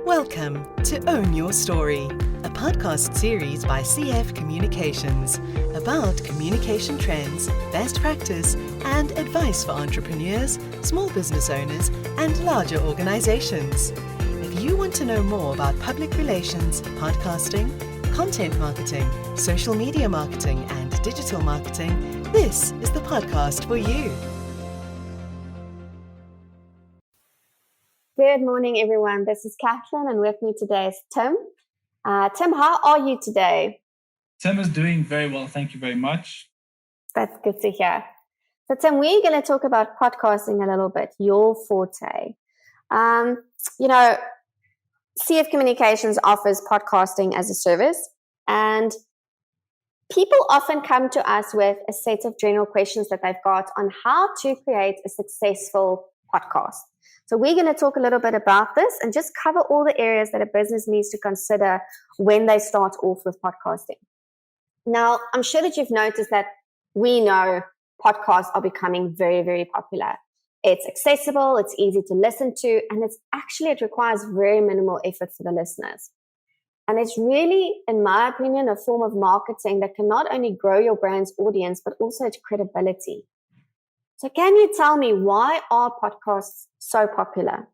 Welcome to Own Your Story, a podcast series by CF Communications about communication trends, best practice, and advice for entrepreneurs, small business owners, and larger organizations. If you want to know more about public relations, podcasting, content marketing, social media marketing, and digital marketing, this is the podcast for you. Good morning, everyone. This is Cathlen, and with me today is Tim. Tim, how are you today? Tim is doing very well. Thank you very much. That's good to hear. So, Tim, we're going to talk about podcasting a little bit, your forte. CF Communications offers podcasting as a service, and people often come to us with a set of general questions that they've got on how to create a successful podcast. So we're going to talk a little bit about this and just cover all the areas that a business needs to consider when they start off with podcasting. Now, I'm sure that you've noticed that we know podcasts are becoming very, very popular. It's accessible, it's easy to listen to, and it requires very minimal effort for the listeners. And it's really, in my opinion, a form of marketing that can not only grow your brand's audience, but also its credibility. So can you tell me, why are podcasts so popular?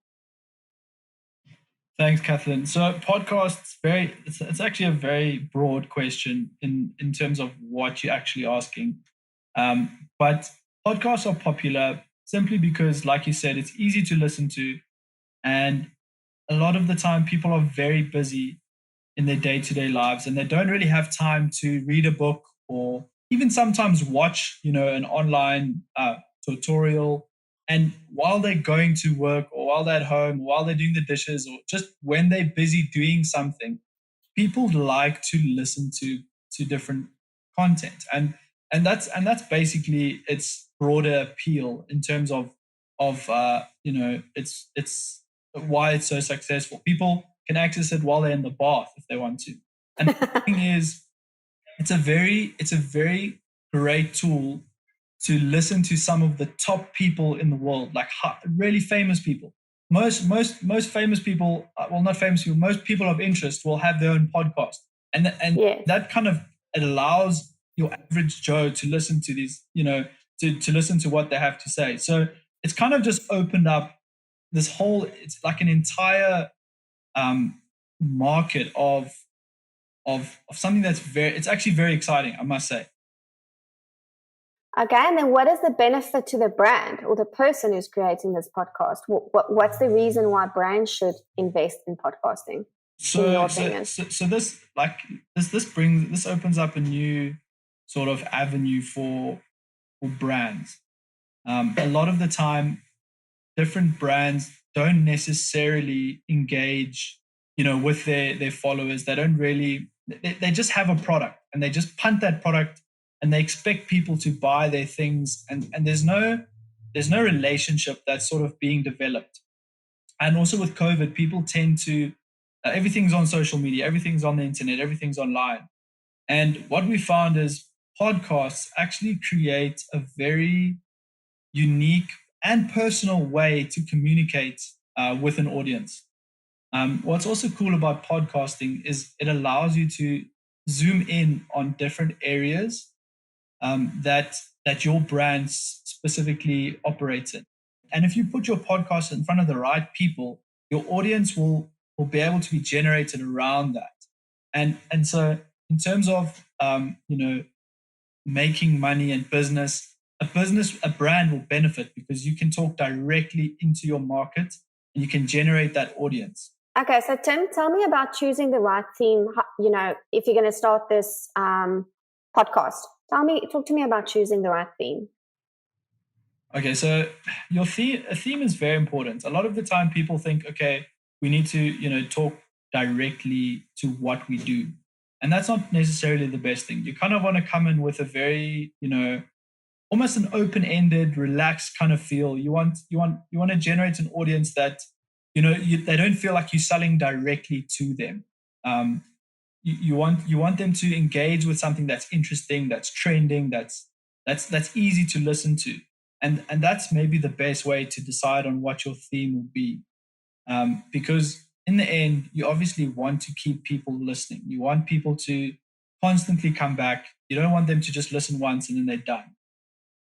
Thanks, Cathlen. So podcasts, it's actually a very broad question in terms of what you're actually asking. But podcasts are popular simply because, like you said, it's easy to listen to. And a lot of the time, people are very busy in their day-to-day lives, and they don't really have time to read a book or even sometimes watch, an online tutorial. And while they're going to work, or while they're at home, or while they're doing the dishes, or just when they're busy doing something, people like to listen to different content. And that's basically its broader appeal in terms of it's why it's so successful. People can access it while they're in the bath if they want to. And the thing is, it's a very great tool to listen to some of the top people in the world, like really famous people. Most famous people, not famous people, most people of interest will have their own podcast. And that kind of, it allows your average Joe to listen to these, to listen to what they have to say. So it's kind of just opened up this whole, it's like an entire market of something that's it's actually very exciting, I must say. Okay, and then what is the benefit to the brand or the person who's creating this podcast? What's the reason why brands should invest in podcasting? So this opens up a new sort of avenue for brands. A lot of the time, different brands don't necessarily engage, with their followers. They don't really. They just have a product and they just punt that product. And they expect people to buy their things, and there's no relationship that's sort of being developed. And also with COVID, people tend to everything's on social media, everything's on the internet, everything's online. And what we found is podcasts actually create a very unique and personal way to communicate with an audience. What's also cool about podcasting is it allows you to zoom in on different areas that your brand specifically operates in. And if you put your podcast in front of the right people, your audience will be able to be generated around that. And so in terms of making money and business, a brand will benefit because you can talk directly into your market and you can generate that audience. Okay, so Tim, tell me about choosing the right theme. If you're going to start this podcast, talk to me about choosing the right theme. Okay, so a theme is very important. A lot of the time people think, okay, we need to, talk directly to what we do. And that's not necessarily the best thing. You kind of want to come in with a very, almost an open-ended, relaxed kind of feel. You want to generate an audience that, they don't feel like you're selling directly to them. You want them to engage with something that's interesting, that's trending, that's easy to listen to, and that's maybe the best way to decide on what your theme will be, because in the end, you obviously want to keep people listening. You want people to constantly come back. You don't want them to just listen once and then they're done.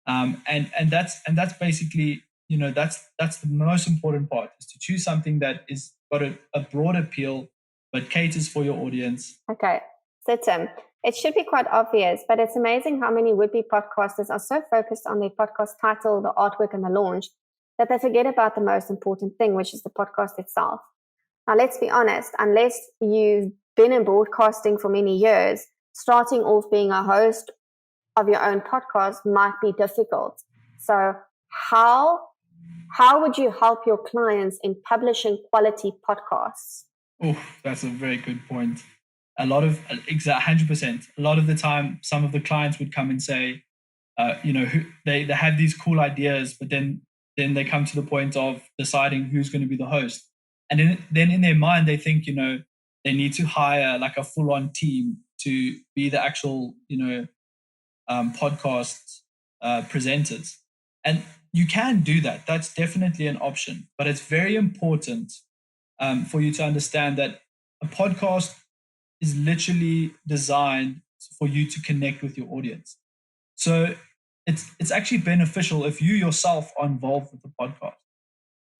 And that's basically, that's the most important part, is to choose something that is got a broad appeal but caters for your audience. Okay, so Tim, it should be quite obvious, but it's amazing how many would-be podcasters are so focused on their podcast title, the artwork, and the launch that they forget about the most important thing, which is the podcast itself. Now, let's be honest, unless you've been in broadcasting for many years, starting off being a host of your own podcast might be difficult. So how would you help your clients in publishing quality podcasts? Oh, that's a very good point. 100%. A lot of the time, some of the clients would come and say, they have these cool ideas, but then they come to the point of deciding who's going to be the host. And then in their mind, they think, they need to hire like a full-on team to be the actual, podcast presenters. And you can do that. That's definitely an option. But it's very important for you to understand that a podcast is literally designed for you to connect with your audience. So it's actually beneficial if you yourself are involved with the podcast.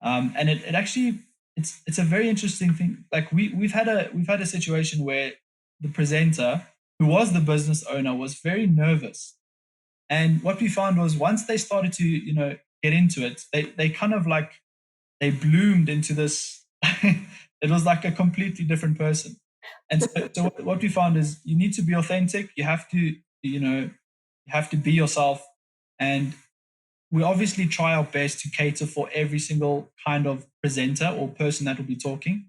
And it actually, it's a very interesting thing. Like we've had a situation where the presenter, who was the business owner, was very nervous. And what we found was, once they started to, get into it, they kind of like, they bloomed into this. It was like a completely different person. And so what we found is, you need to be authentic. You have to, you have to be yourself. And we obviously try our best to cater for every single kind of presenter or person that will be talking.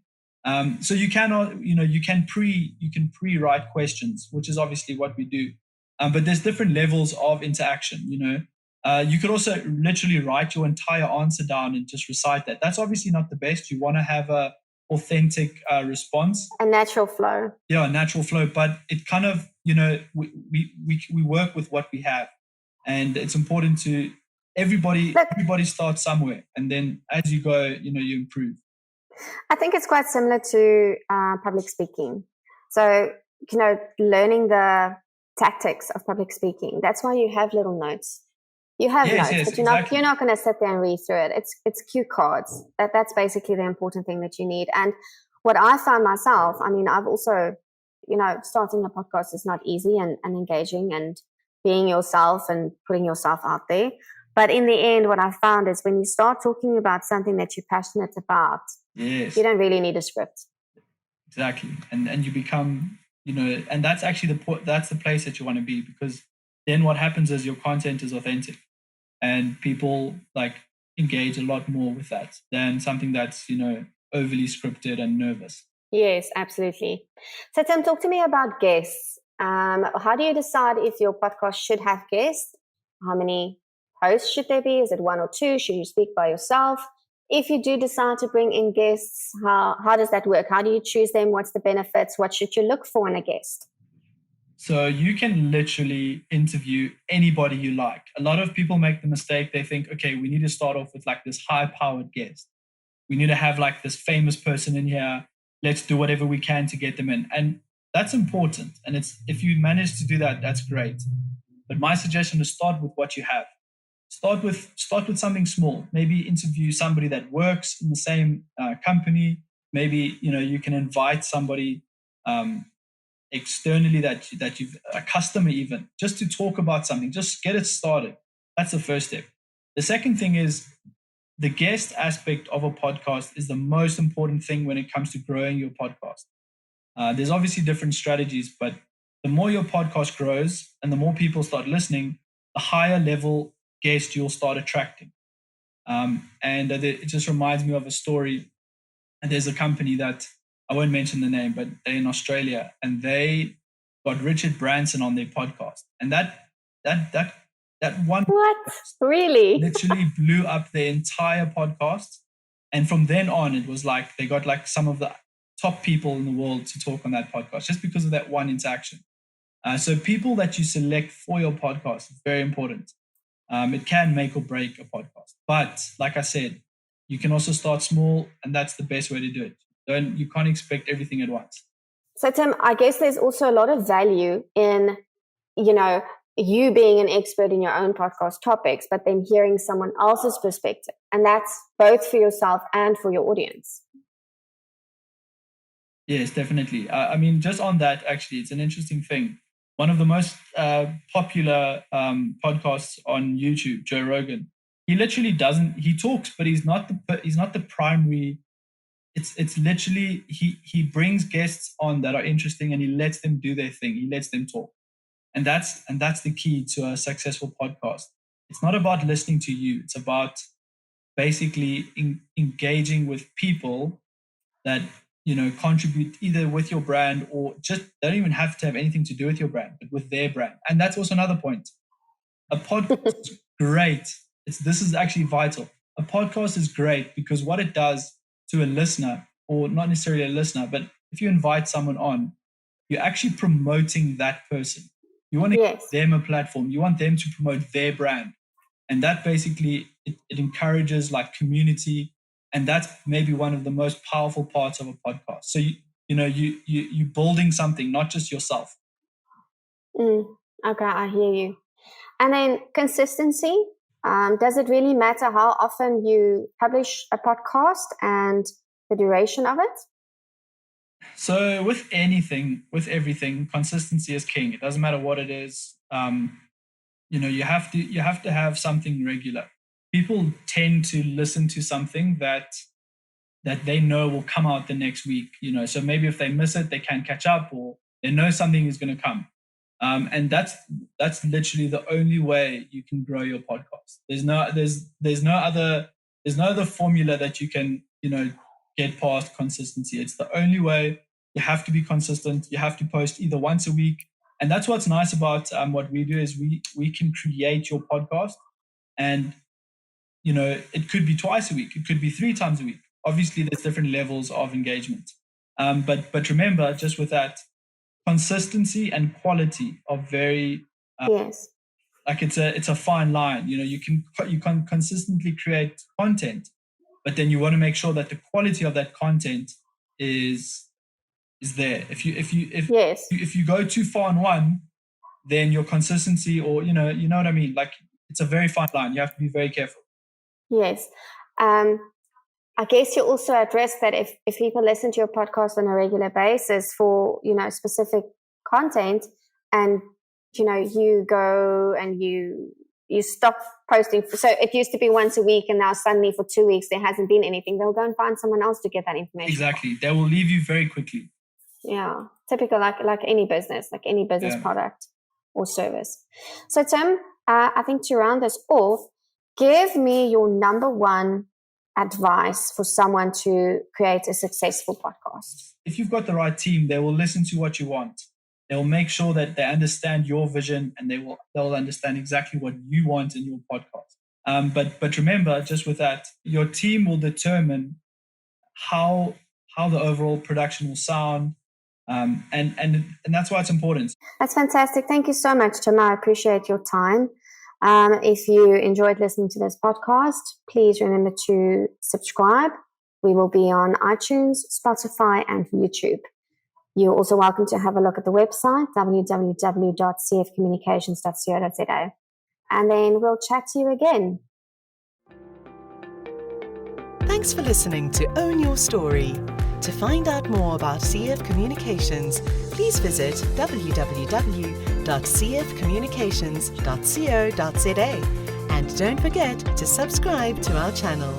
So you cannot, you can pre-write questions, which is obviously what we do. But there's different levels of interaction. You could also literally write your entire answer down and just recite that. That's obviously not the best. You want to have a authentic response, a natural flow. Yeah, a natural flow. But it kind of, we work with what we have, and it's important to everybody starts somewhere, and then as you go, you improve. I think it's quite similar to public speaking. So, learning the tactics of public speaking. That's why you have little notes. You have notes, but you're not going to sit there and read through it. It's cue cards. That's basically the important thing that you need. And what I found myself, I've also, starting a podcast is not easy and engaging and being yourself and putting yourself out there. But in the end, what I found is, when you start talking about something that you're passionate about, yes, you don't really need a script. Exactly. And you become, and that's actually that's the place that you want to be, because then what happens is your content is authentic, and people engage a lot more with that than something that's, overly scripted and nervous. Yes, absolutely. So Tim, talk to me about guests. How do you decide if your podcast should have guests? How many hosts should there be? Is it one or two? Should you speak by yourself? If you do decide to bring in guests, how does that work? How do you choose them? What's the benefits? What should you look for in a guest? So you can literally interview anybody you like. A lot of people make the mistake. They think, okay, we need to start off with this high-powered guest. We need to have this famous person in here. Let's do whatever we can to get them in. And that's important. And if you manage to do that, that's great. But my suggestion is, start with what you have. Start with something small. Maybe interview somebody that works in the same company. Maybe you can invite somebody externally that you've, a customer even, just to talk about something. Just get it started. That's the first step. The second thing is, the guest aspect of a podcast is the most important thing when it comes to growing your podcast. There's obviously different strategies, but the more your podcast grows and the more people start listening, the higher level guest you'll start attracting. It just reminds me of a story. And there's a company that, I won't mention the name, but they're in Australia, and they got Richard Branson on their podcast. And that one what really literally blew up their entire podcast. And from then on, it was they got some of the top people in the world to talk on that podcast, just because of that one interaction. So people that you select for your podcast is very important. It can make or break a podcast. But like I said, you can also start small, and that's the best way to do it. You can't expect everything at once. So Tim, I guess there's also a lot of value in, you being an expert in your own podcast topics, but then hearing someone else's perspective. And that's both for yourself and for your audience. Yes, definitely. I mean, just on that, actually, it's an interesting thing. One of the most popular podcasts on YouTube, Joe Rogan, he literally he talks, but he's not the primary. It's literally, he brings guests on that are interesting and he lets them do their thing. He lets them talk. And that's the key to a successful podcast. It's not about listening to you. It's about basically engaging with people that, contribute either with your brand or just don't even have to have anything to do with your brand, but with their brand. And that's also another point. A podcast is great. This is actually vital. A podcast is great because what it does to a listener, or not necessarily a listener, but if you invite someone on, you're actually promoting that person. You want to give them a platform. You want them to promote their brand. And that basically, it encourages like community. And that's maybe one of the most powerful parts of a podcast. So, you're building something, not just yourself. Okay, I hear you. And then consistency. Does it really matter how often you publish a podcast and the duration of it? So with everything, consistency is king. It doesn't matter what it is. You have to have something regular. People tend to listen to something that they know will come out the next week. So maybe if they miss it, they can catch up, or they know something is going to come. And that's literally the only way you can grow your podcast. There's no other formula that you can get past consistency. It's the only way. You have to be consistent. You have to post either once a week, and that's what's nice about what we do is we can create your podcast, and it could be twice a week, it could be 3 times a week. Obviously, there's different levels of engagement, but remember, just with that, consistency and quality are very like it's a fine line. You can consistently create content, but then you want to make sure that the quality of that content is there. If you go too far on one, then your consistency, or you know what I mean, like it's a very fine line. You have to be very careful. Yes. I guess you also address that if people listen to your podcast on a regular basis for, specific content, and, you go and you stop posting. So it used to be once a week, and now suddenly for 2 weeks, there hasn't been anything. They'll go and find someone else to get that information. Exactly. They will leave you very quickly. Yeah. Typical, like any business, product or service. So Tim, I think to round this off, give me your number one advice for someone to create a successful podcast. If you've got the right team, they will listen to what you want. They will make sure that they understand your vision, and they'll understand exactly what you want in your podcast. But remember, just with that, your team will determine how the overall production will sound, and that's why it's important. That's fantastic. Thank you so much, Tim. I appreciate your time. If you enjoyed listening to this podcast, please remember to subscribe. We will be on iTunes, Spotify, and YouTube. You're also welcome to have a look at the website, www.cfcommunications.co.za. And then we'll chat to you again. Thanks for listening to Own Your Story. To find out more about CF Communications, please visit www.cfcommunications.co.za, and don't forget to subscribe to our channel.